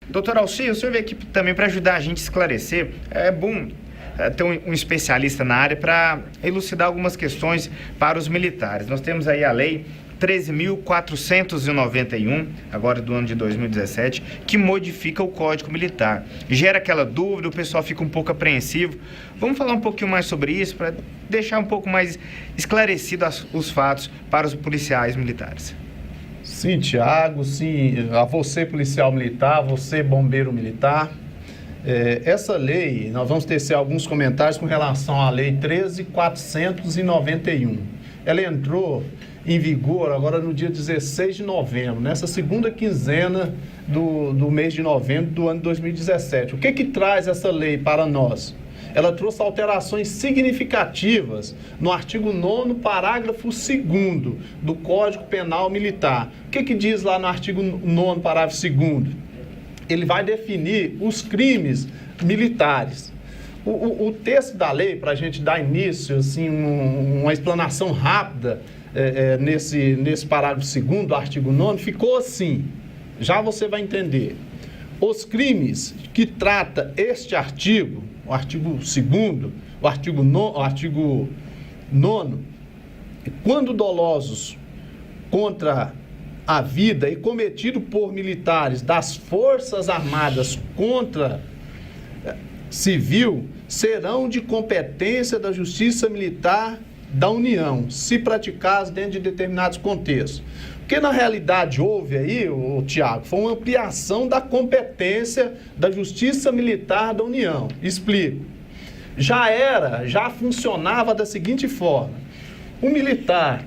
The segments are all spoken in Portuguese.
Doutor Alci, o senhor veio aqui também para ajudar a gente a esclarecer. É bom ter um especialista na área para elucidar algumas questões para os militares. Nós temos aí a lei 13.491, agora do ano de 2017, que modifica o Código Militar. Gera aquela dúvida, o pessoal fica um pouco apreensivo. Vamos falar um pouquinho mais sobre isso, para deixar um pouco mais esclarecido os fatos para os policiais militares. Sim, Tiago, sim, a você policial militar, a você bombeiro militar. Essa lei, nós vamos tecer alguns comentários com relação à lei 13.491. Ela entrou em vigor agora no dia 16 de novembro, nessa segunda quinzena do mês de novembro do ano 2017. O que traz essa lei para nós? Ela trouxe alterações significativas no artigo 9º, parágrafo 2º do Código Penal Militar. O que diz lá no artigo 9º, parágrafo 2º? Ele vai definir os crimes militares. O texto da lei, para a gente dar início, assim, uma explanação rápida nesse parágrafo 2º do artigo 9º, ficou assim, já você vai entender. Os crimes que trata este artigo, o artigo 2º, o artigo 9º, quando dolosos contra a vida e cometido por militares das Forças Armadas contra civil, serão de competência da Justiça Militar da União, se praticados dentro de determinados contextos. Porque na realidade houve aí, Tiago, foi uma ampliação da competência da Justiça Militar da União. Explico. Já funcionava da seguinte forma: o militar,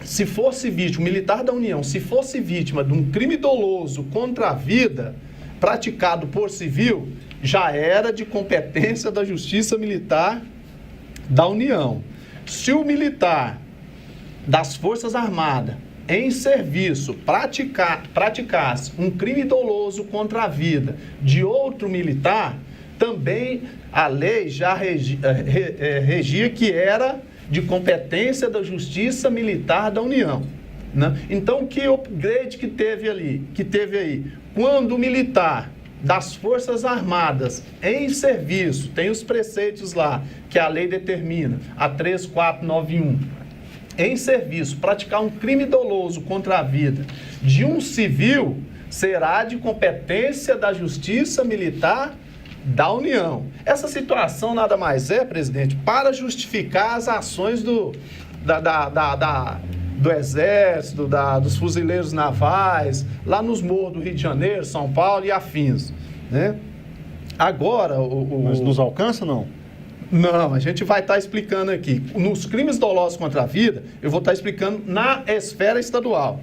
se fosse vítima, o militar da União, se fosse vítima de um crime doloso contra a vida praticado por civil, já era de competência da Justiça Militar da União. Se o militar das Forças Armadas em serviço praticasse um crime doloso contra a vida de outro militar, também a lei já regia que era de competência da Justiça Militar da União, né? Então, que upgrade que teve aí? Quando o militar das Forças Armadas em serviço, tem os preceitos lá que a lei determina, a 3491, em serviço, praticar um crime doloso contra a vida de um civil, será de competência da Justiça Militar da União. Essa situação nada mais é, presidente, para justificar as ações do Exército, dos fuzileiros navais, lá nos morros do Rio de Janeiro, São Paulo e afins, né? Agora... Mas nos alcança, não? Não, a gente vai estar explicando aqui. Nos crimes dolosos contra a vida, eu vou estar explicando na esfera estadual.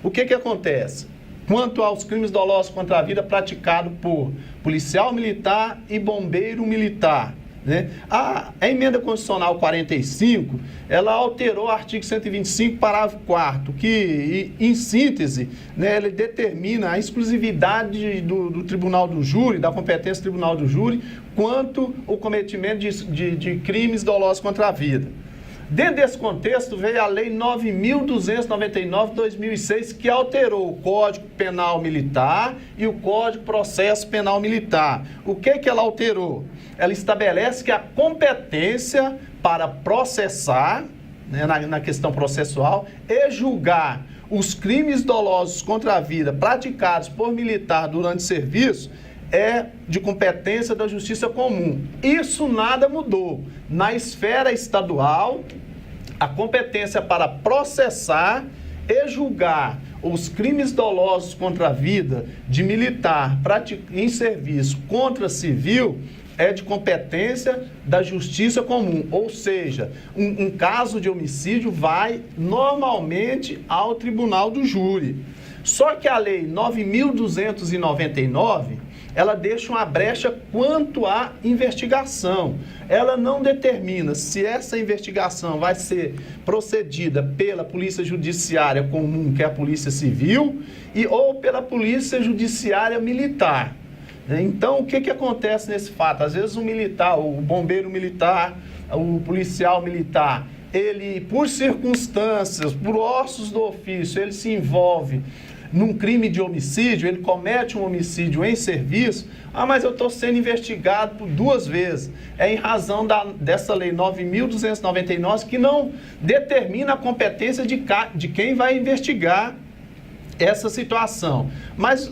O que acontece? Quanto aos crimes dolosos contra a vida praticados por policial militar e bombeiro militar, né? A emenda constitucional 45, ela alterou o artigo 125, parágrafo 4º, que, em síntese, né, ele determina a exclusividade do Tribunal do Júri, da competência do Tribunal do Júri, quanto o cometimento de crimes dolosos contra a vida. Dentro desse contexto, veio a Lei 9.299 de 2006, que alterou o Código Penal Militar e o Código de Processo Penal Militar. O que ela alterou? Ela estabelece que a competência para processar, né, na questão processual, e julgar os crimes dolosos contra a vida praticados por militar durante serviço é de competência da Justiça Comum. Isso nada mudou. Na esfera estadual, a competência para processar e julgar os crimes dolosos contra a vida de militar em serviço contra civil é de competência da Justiça Comum. Ou seja, um caso de homicídio vai normalmente ao Tribunal do Júri. Só que a Lei 9.299, ela deixa uma brecha quanto à investigação. Ela não determina se essa investigação vai ser procedida pela Polícia Judiciária Comum, que é a Polícia Civil, ou pela Polícia Judiciária Militar. Então, o que acontece nesse fato? Às vezes o militar, o bombeiro militar, o policial militar, ele, por circunstâncias, por ossos do ofício, ele se envolve num crime de homicídio, ele comete um homicídio em serviço, mas eu estou sendo investigado por 2 vezes. É em razão dessa lei 9.299 que não determina a competência de quem vai investigar essa situação. Mas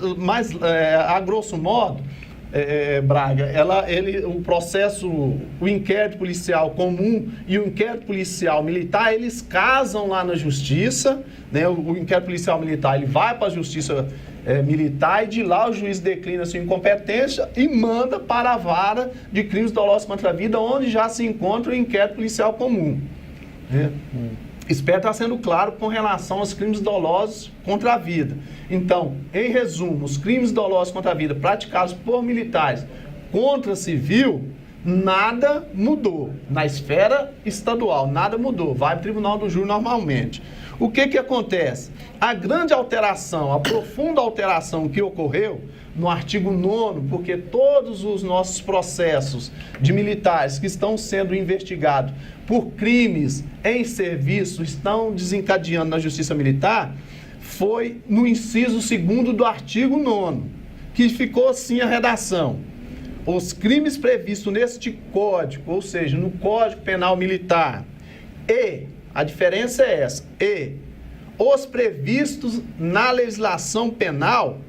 a grosso modo, Braga, o processo, o inquérito policial comum e o inquérito policial militar, eles casam lá na justiça, né? O inquérito policial militar, ele vai para a justiça militar e de lá o juiz declina sua incompetência e manda para a vara de crimes dolosos contra a vida, onde já se encontra o inquérito policial comum, né? Espero estar sendo claro com relação aos crimes dolosos contra a vida. Então, em resumo, os crimes dolosos contra a vida praticados por militares contra civil, nada mudou. Na esfera estadual, nada mudou. Vai para o Tribunal do Júri normalmente. O que acontece? A grande alteração, a profunda alteração que ocorreu no artigo 9º, porque todos os nossos processos de militares que estão sendo investigados por crimes em serviço estão desencadeando na Justiça Militar, foi no inciso 2º do artigo 9º, que ficou assim a redação. Os crimes previstos neste Código, ou seja, no Código Penal Militar, e, a diferença é essa, e os previstos na legislação penal,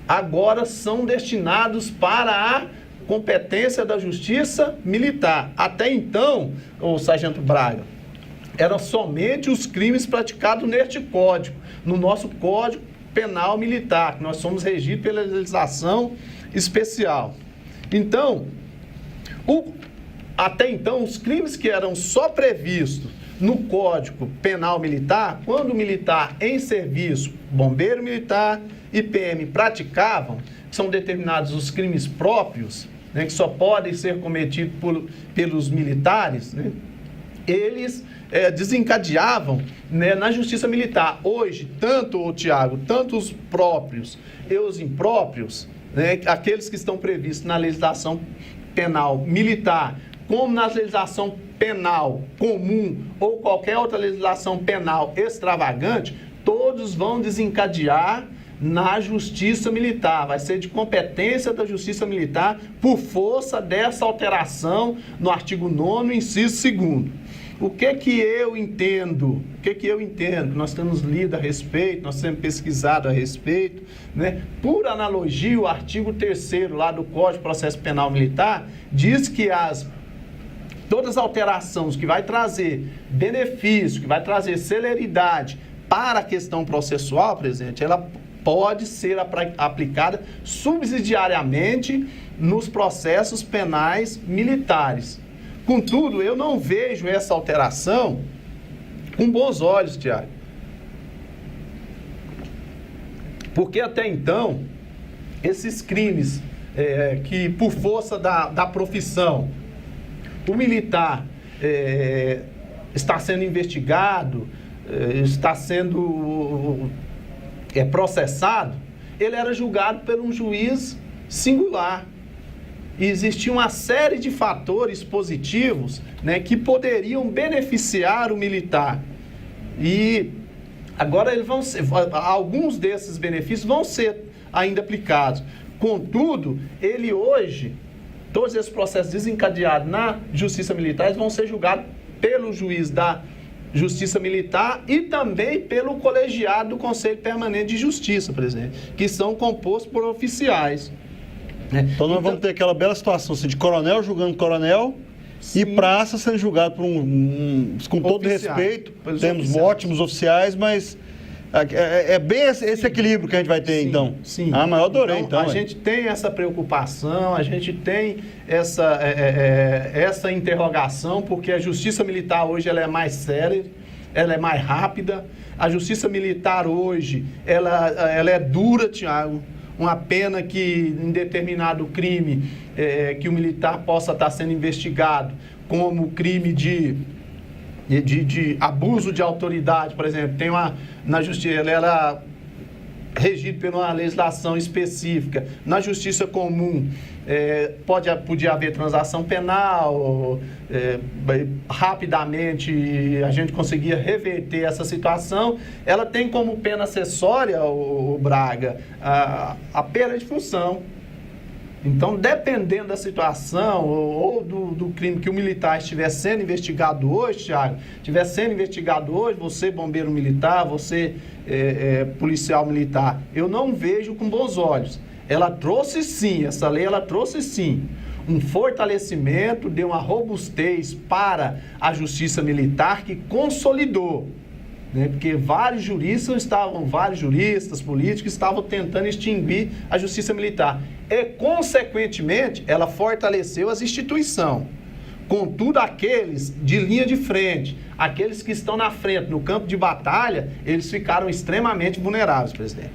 agora são destinados para a competência da Justiça Militar. Até então, o Sargento Braga, eram somente os crimes praticados neste Código, no nosso Código Penal Militar, que nós somos regidos pela legislação especial. Então, até então, os crimes que eram só previstos no Código Penal Militar, quando o militar em serviço, bombeiro militar e PM praticavam, são determinados os crimes próprios, né, que só podem ser cometidos pelos militares, né, eles desencadeavam, né, na Justiça Militar. Hoje, tanto, Tiago, tanto os próprios e os impróprios, né, aqueles que estão previstos na legislação penal militar, como na legislação penal comum ou qualquer outra legislação penal extravagante, todos vão desencadear na Justiça Militar. Vai ser de competência da Justiça Militar por força dessa alteração no artigo 9º, inciso 2º. O que eu entendo? Nós temos lido a respeito, nós temos pesquisado a respeito, né? Por analogia, o artigo 3º lá do Código de Processo Penal Militar diz que todas as alterações que vai trazer benefício, que vai trazer celeridade para a questão processual, presidente, ela pode ser aplicada subsidiariamente nos processos penais militares. Contudo, eu não vejo essa alteração com bons olhos, Tiago. Porque até então, esses crimes que por força da profissão, o militar está sendo investigado, está sendo processado, ele era julgado por um juiz singular. E existia uma série de fatores positivos, né, que poderiam beneficiar o militar. E agora alguns desses benefícios vão ser ainda aplicados. Contudo, ele hoje, todos esses processos desencadeados na Justiça Militar vão ser julgados pelo juiz da Justiça Militar e também pelo colegiado do Conselho Permanente de Justiça, presidente, que são compostos por oficiais. Então nós vamos ter aquela bela situação assim, de coronel julgando coronel. Sim. E praça sendo julgado por com todo respeito. Temos oficiais. Ótimos oficiais, mas é bem esse equilíbrio que a gente vai ter, sim, então. Sim. Mas eu adorei, então. A gente tem essa preocupação, a gente tem essa interrogação, porque a Justiça Militar hoje ela é mais séria, ela é mais rápida. A Justiça Militar hoje, ela é dura, Tiago. Uma pena que em determinado crime que o militar possa estar sendo investigado, como crime de abuso de autoridade, por exemplo, tem na justiça, regido por uma legislação específica. Na justiça comum, podia haver transação penal, rapidamente a gente conseguia reverter essa situação. Ela tem como pena acessória, o Braga, a perda de função. Então, dependendo da situação ou do crime que o militar estiver sendo investigado hoje, Thiago, você, bombeiro militar, você, policial militar, eu não vejo com bons olhos. Ela trouxe sim, essa lei ela trouxe sim um fortalecimento, deu uma robustez para a justiça militar que consolidou. Porque vários juristas, políticos estavam tentando extinguir a justiça militar. E, consequentemente, ela fortaleceu as instituições. Contudo, aqueles de linha de frente, aqueles que estão na frente, no campo de batalha, eles ficaram extremamente vulneráveis, presidente.